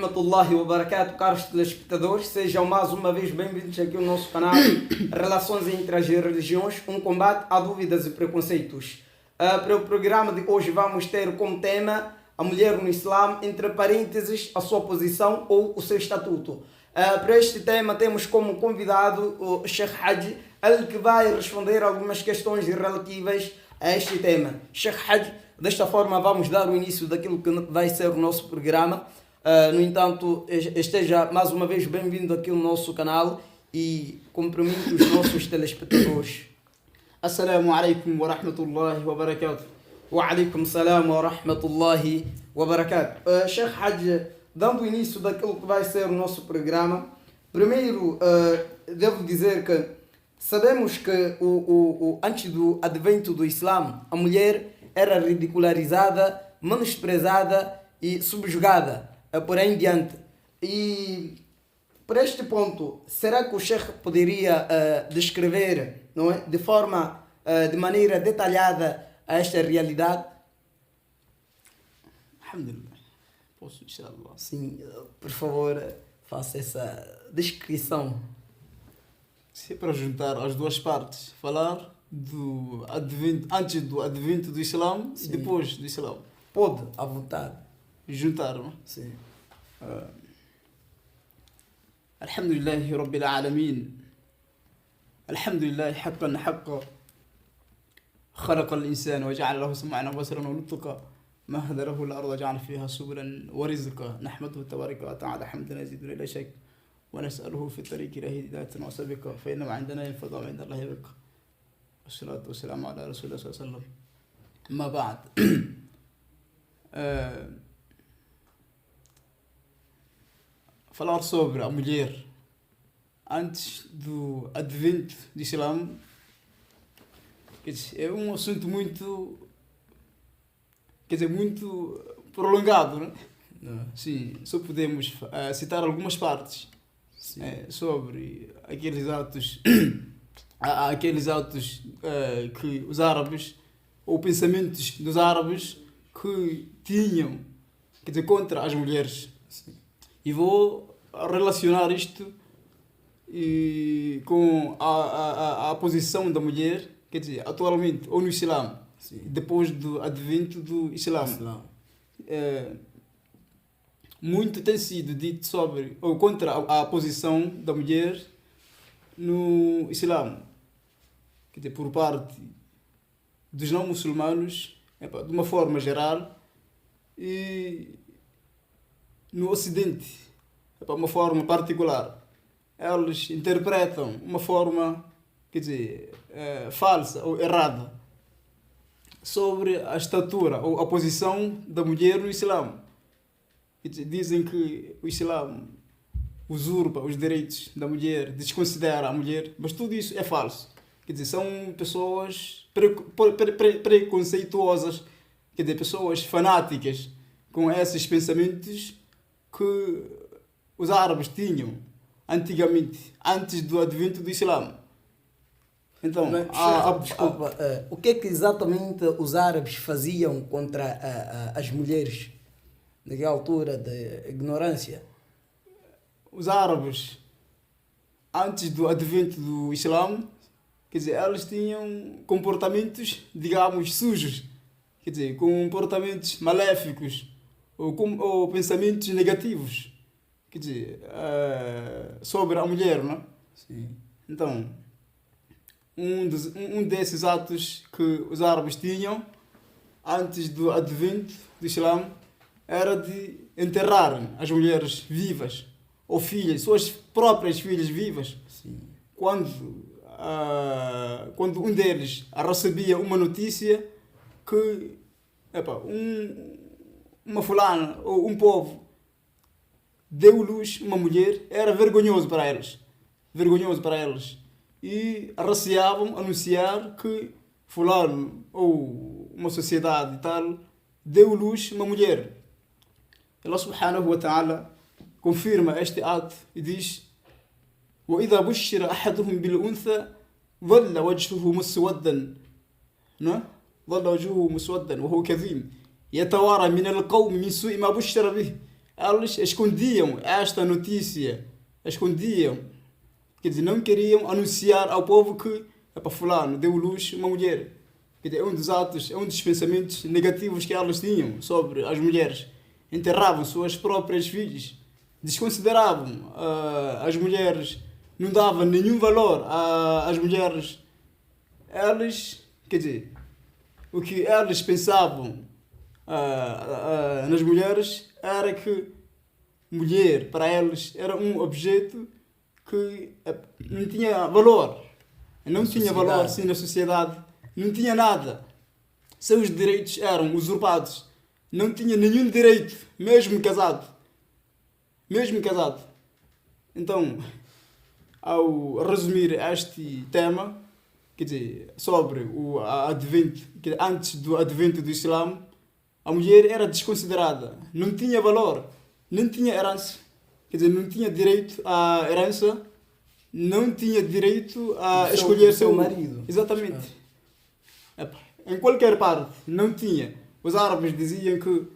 rahmatullahi wa barakatuh, caros telespectadores, sejam mais uma vez bem-vindos aqui ao nosso canal Relações entre as Religiões, um combate a dúvidas e preconceitos. Para o programa de hoje vamos ter como tema a mulher no Islã, entre parênteses, a sua posição ou o seu estatuto. Para este tema temos como convidado o Sheikh Haj, ele que vai responder algumas questões relativas a este tema. Sheikh Haj, desta forma vamos dar o início daquilo que vai ser o nosso programa. No entanto, esteja mais uma vez bem-vindo aqui ao nosso canal e cumprimento os nossos telespectadores. Assalamu alaikum wa rahmatullahi wa barakatuh. Wa alaikum salam wa rahmatullahi wa barakatuh. Sheikh Haj, dando início daquilo que vai ser o nosso programa, primeiro devo dizer que sabemos que antes do advento do Islã, a mulher era ridicularizada, menosprezada e subjugada, por aí em diante. E por este ponto, será que o Sheikh poderia descrever, não é, de maneira detalhada esta realidade? Alhamdulillah. Posso, inshallah. Sim, por favor, faça essa descrição. Se é para juntar as duas partes, falar do advento, antes do advento do Islã e depois do Islã. Pode, à vontade. Juntar, não? Sim. Alhamdulillahi Rabbil Alamin. Alhamdulillahi haqqan haqqa. خلق الإنسان وجعل له سمعا وبصرا ونطقا مهد له الأرض وجعل فيها سبلا ورزقا نحمده تبارك وتعالى حمدا يزيد إلى شك ونسأله في الطريق إلى هداية وسبقا فإنما عندنا ينفض وعند الله يبقى والصلاة والسلام على رسول الله صلى الله عليه وسلم. أما بعد falar sobre a mulher antes do advento do Islã é um assunto muito, muito prolongado, né? Sim, só podemos citar algumas partes sobre aqueles atos que os árabes, ou pensamentos dos árabes que tinham, contra as mulheres. Sim. E vou relacionar isto com a posição da mulher, atualmente, ou no Islã, depois do advento do Islã. Muito tem sido dito sobre, ou contra a posição da mulher no Islã, por parte dos não muçulmanos, de uma forma geral, e no Ocidente, de uma forma particular. Eles interpretam uma forma, falsa ou errada sobre a estatura ou a posição da mulher no Islã. Dizem que o Islã usurpa os direitos da mulher, desconsidera a mulher, mas tudo isso é falso. São pessoas preconceituosas, pessoas fanáticas com esses pensamentos que os árabes tinham antigamente, antes do advento do Islã. Então, desculpa, o que é que exatamente os árabes faziam contra as mulheres naquela altura de ignorância? Os árabes, antes do advento do Islã, eles tinham comportamentos, digamos, sujos, comportamentos maléficos, ou pensamentos negativos, sobre a mulher, não? Sim. Então, um desses atos que os árabes tinham antes do advento do Islã era de enterrar as mulheres vivas, ou filhas, suas próprias filhas vivas. Sim. Quando um deles recebia uma notícia que uma fulana ou um povo deu luz uma mulher, era vergonhoso para eles. E receavam anunciar que fulano ou uma sociedade e tal deu luz uma mulher. Allah subhanahu wa ta'ala confirma este ato e diz: وَإِذَا بُشِّرَ أَحَدُهُمْ بِالْأُنْثَى ظَلَّ وَجْهُهُ مُسْوَدًّا ظَلَّ وَجْهُهُ مُسْوَدًّا وَهُوَ كَظِيمٌ يتوارى من القوم من سوء ما بشر به eles escondiam esta notícia, escondiam, quer dizer, não queriam anunciar ao povo que para fulano deu luz uma mulher. Quer dizer, é um dos atos, é um dos pensamentos negativos que elas tinham sobre as mulheres. Enterravam suas próprias filhas, desconsideravam as mulheres, não davam nenhum valor às mulheres. Eles, quer dizer, o que eles pensavam nas mulheres era que mulher, para eles, era um objeto que não tinha valor. Não tinha valor, sim, na sociedade. Não tinha nada. Seus direitos eram usurpados. Não tinha nenhum direito, mesmo casado. Mesmo casado. Então, ao resumir este tema, quer dizer, sobre o advento, antes do advento do Islã, a mulher era desconsiderada. Não tinha valor. Não tinha herança. Quer dizer, não tinha direito à herança. Não tinha direito a escolher seu marido. Exatamente. Em qualquer parte, não tinha. Os árabes diziam que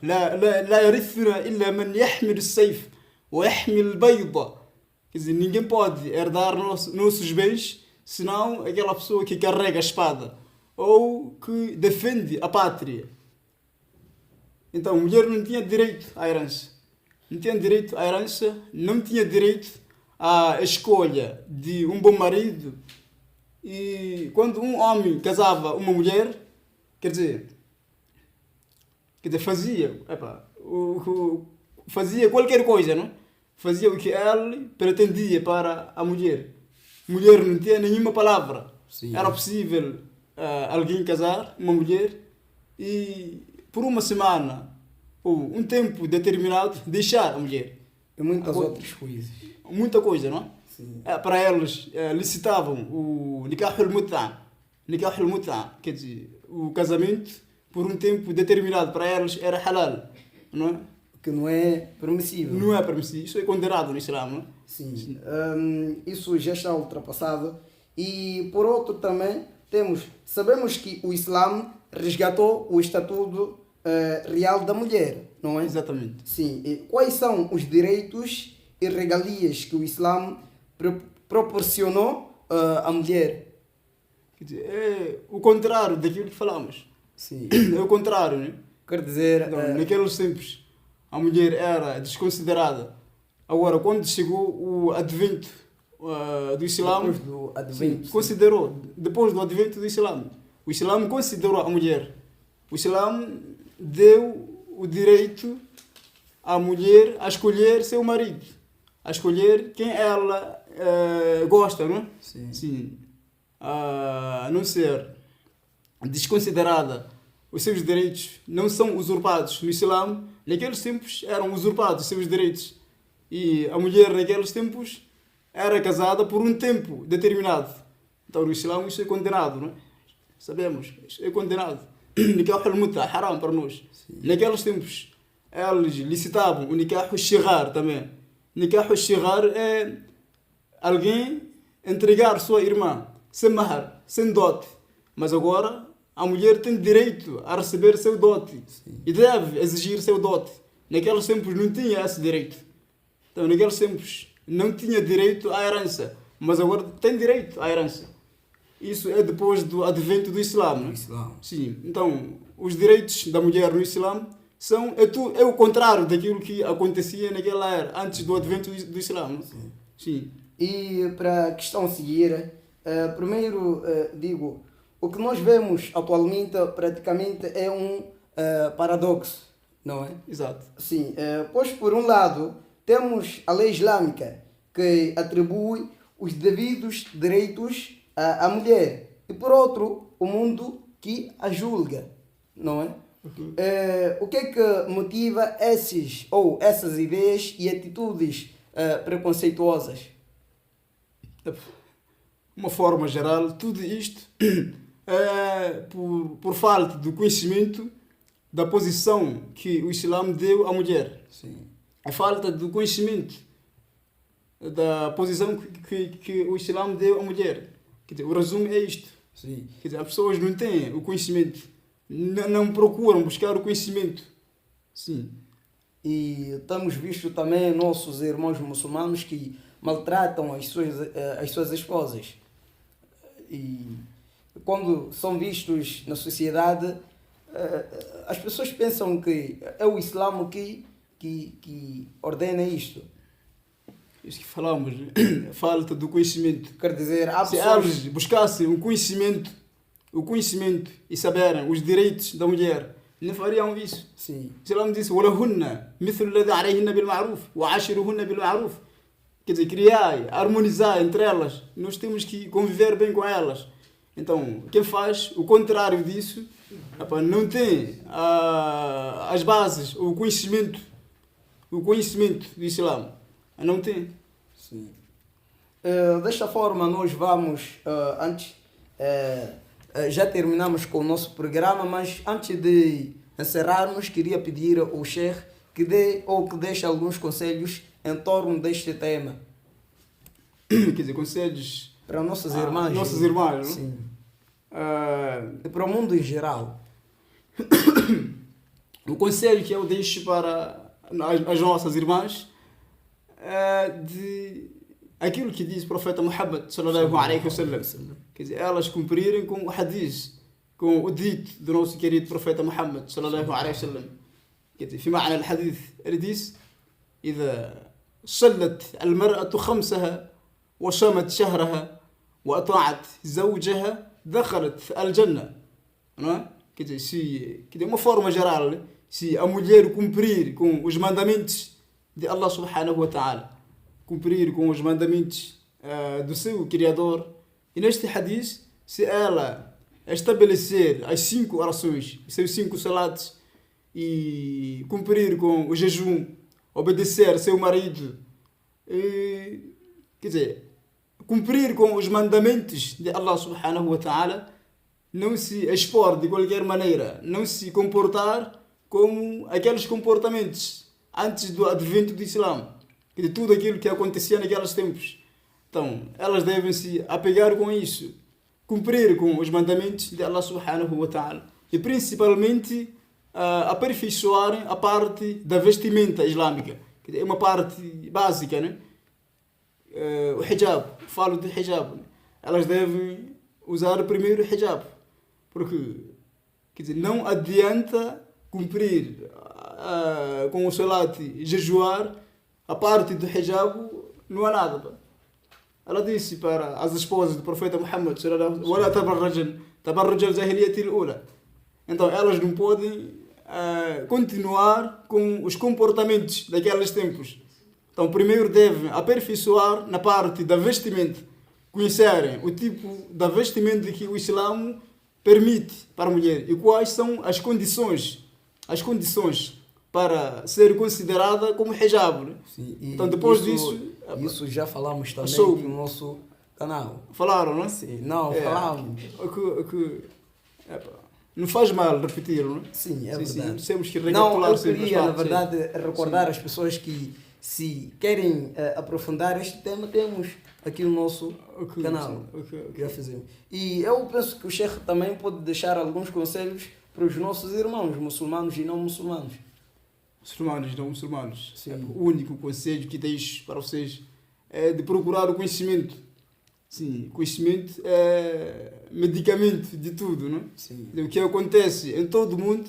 لا يرثنا إلا من يحمل السيف ويحمل البيضة. Quer dizer, ninguém pode herdar nossos bens senão aquela pessoa que carrega a espada ou que defende a pátria. Então, a mulher não tinha direito à herança. Não tinha direito à herança, não tinha direito à escolha de um bom marido. E quando um homem casava uma mulher, quer dizer fazia qualquer coisa, não? Fazia o que ele pretendia para a mulher. A mulher não tinha nenhuma palavra. Sim. Era possível alguém casar uma mulher e por uma semana ou um tempo determinado deixar a mulher. E muitas outras coisas. Muita coisa, não? Sim. Para eles licitavam o nikah al-mut'a. Nikah al-mut'a, quer dizer, o casamento por um tempo determinado. Para eles era halal, não é? Que não é permissível. Não é permissível. Isso é condenado no Islã, não é? Sim. Isso já está ultrapassado. E por outro também sabemos que o Islã resgatou o estatuto real da mulher, não é? Exatamente. Sim. E quais são os direitos e regalias que o Islã proporcionou à mulher? Quer dizer, é o contrário daquilo que falamos. Sim. É o contrário, né? Quer dizer... Então, naqueles tempos, a mulher era desconsiderada. Agora, quando chegou o advento do Islã... Depois do advento. Sim, considerou. Depois do advento do Islã. O Islã considerou a mulher. O Islã deu o direito à mulher a escolher seu marido. A escolher quem ela gosta, não é? Sim. Sim. A não ser desconsiderada. Os seus direitos não são usurpados no Islã. Naqueles tempos eram usurpados os seus direitos. E a mulher naqueles tempos era casada por um tempo determinado. Então no Islã isso é condenado, não é? Sabemos, isso é condenado. Nikah al-mut'a, haram para nós. Sim. Naqueles tempos eles licitavam o nikah al-shighar também. Nikah al-shighar é alguém entregar sua irmã sem mahar, sem dote. Mas agora a mulher tem direito a receber seu dote. Sim. E deve exigir seu dote. Naqueles tempos não tinha esse direito. Então naqueles tempos não tinha direito à herança. Mas agora tem direito à herança. Isso é depois do advento do Islã. No Islã. Sim. Então os direitos da mulher no Islã é o contrário daquilo que acontecia naquela era, antes do advento do Islã. Sim. Sim. E para a questão a seguir, primeiro digo, o que nós vemos atualmente praticamente é um paradoxo, não é? Exato. Sim, pois por um lado temos a lei islâmica que atribui os devidos direitos à mulher e por outro o mundo que a julga, não é? Uhum. O que é que motiva essas ideias e atitudes preconceituosas? De uma forma geral, tudo isto é por falta do conhecimento da posição que o Islã deu à mulher. Sim. A falta do conhecimento da posição que o Islã deu à mulher. Quer dizer, o resumo é isto. Sim. Quer dizer, as pessoas não têm o conhecimento, não procuram buscar o conhecimento. Sim. E temos visto também nossos irmãos muçulmanos que maltratam as suas esposas. E quando são vistos na sociedade, as pessoas pensam que é o Islã que ordena isto. Isso que falamos, falta do conhecimento. Quer dizer, há Se pessoas... eles buscassem o conhecimento e saberem os direitos da mulher, não fariam isso. Sim. O Islã disse: وَلَهُنَّ مِثْلُ الَّذِي عَلَيْهِنَّ بِالْمَعْرُوفِ وَعَاشِرُهُنَّ بِالْمَعْرُوفِ. Quer dizer, criar, harmonizar entre elas. Nós temos que conviver bem com elas. Então, quem faz o contrário disso, não tem as bases, o conhecimento do Islã. Não tem. Sim. Desta forma, nós vamos, já terminamos com o nosso programa, mas antes de encerrarmos, queria pedir ao Sheikh que deixe alguns conselhos em torno deste tema. Quer dizer, conselhos para nossas irmãs. Nossas irmãs, não? Sim. E para o mundo em geral. O conselho que eu deixo para as nossas irmãs é de aquilo que diz o profeta Muhammad sallallahu alaihi wasallam. Quer dizer, elas cumprirem com o hadith, com o dito do nosso querido profeta Muhammad sallallahu alaihi wasallam. Quer dizer, في معنى الحديث ele diz: إذا صلت المرأة خمسها وصامت شهرها وأطاعت زوجها دخلت الجنة. Não é? Quer dizer, de uma forma geral, se a mulher cumprir com os mandamentos de Allah subhanahu wa ta'ala, cumprir com os mandamentos do seu Criador, e neste hadith, se ela estabelecer as 5 orações, os seus 5 salatos, e cumprir com o jejum, obedecer seu marido, quer dizer, cumprir com os mandamentos de Allah subhanahu wa ta'ala, não se expor de qualquer maneira, não se comportar como aqueles comportamentos antes do advento do Islã, de tudo aquilo que acontecia naqueles tempos. Então, elas devem se apegar com isso, cumprir com os mandamentos de Allah subhanahu wa ta'ala e principalmente aperfeiçoarem a parte da vestimenta islâmica, que é uma parte básica, né? O hijab, falo de hijab, né? Elas devem usar primeiro o hijab, porque quer dizer, não adianta cumprir com o salat e jejuar, a parte do hijab não há nada. Ela disse para as esposas do profeta Muhammad ولا تبرج الجاهلية الأولى. Então elas não podem continuar com os comportamentos daqueles tempos. Então primeiro devem aperfeiçoar na parte da vestimenta, conhecerem o tipo da vestimenta que o Islã permite para a mulher e quais são as condições para ser considerada como hijab. Né? Sim, então depois disso... Isso já falamos também no nosso canal. Falaram, não é? Sim, não, falamos. Não faz mal repetir, não é? Sim, é verdade. Sim, temos que recapitular. Não, eu queria, na verdade, recordar as pessoas que, se querem aprofundar este tema, temos aqui o nosso canal. Que já fizemos. E eu penso que o Sheikh também pode deixar alguns conselhos para os nossos irmãos, muçulmanos e não muçulmanos. Muçulmanos e não muçulmanos. Sim. O único conselho que deixo para vocês é de procurar o conhecimento. Sim, conhecimento é medicamento de tudo, não é? Sim. O que acontece em todo o mundo,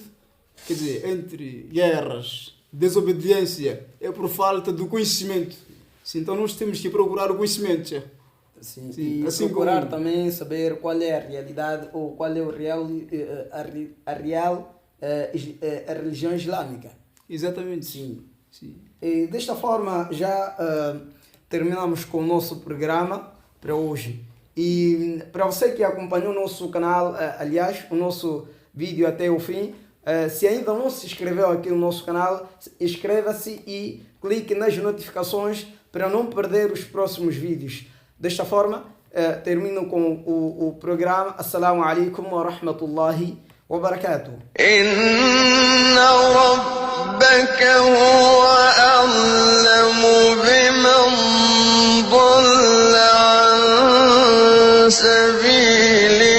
quer dizer, entre guerras, desobediência, é por falta do conhecimento. Sim, então nós temos que procurar o conhecimento. Sim. Sim, e assim procurar como... também saber qual é a realidade ou qual é a religião islâmica. Exatamente. Sim. Sim. E desta forma já terminamos com o nosso programa para hoje. E para você que acompanhou o nosso canal, aliás, o nosso vídeo até o fim, se ainda não se inscreveu aqui no nosso canal, inscreva-se e clique nas notificações para não perder os próximos vídeos. Desta forma, termino com o programa. Assalamu alaikum wa rahmatullahi wa barakatuh. Inna rabbaka huwa a'lamu biman dhalla an sabili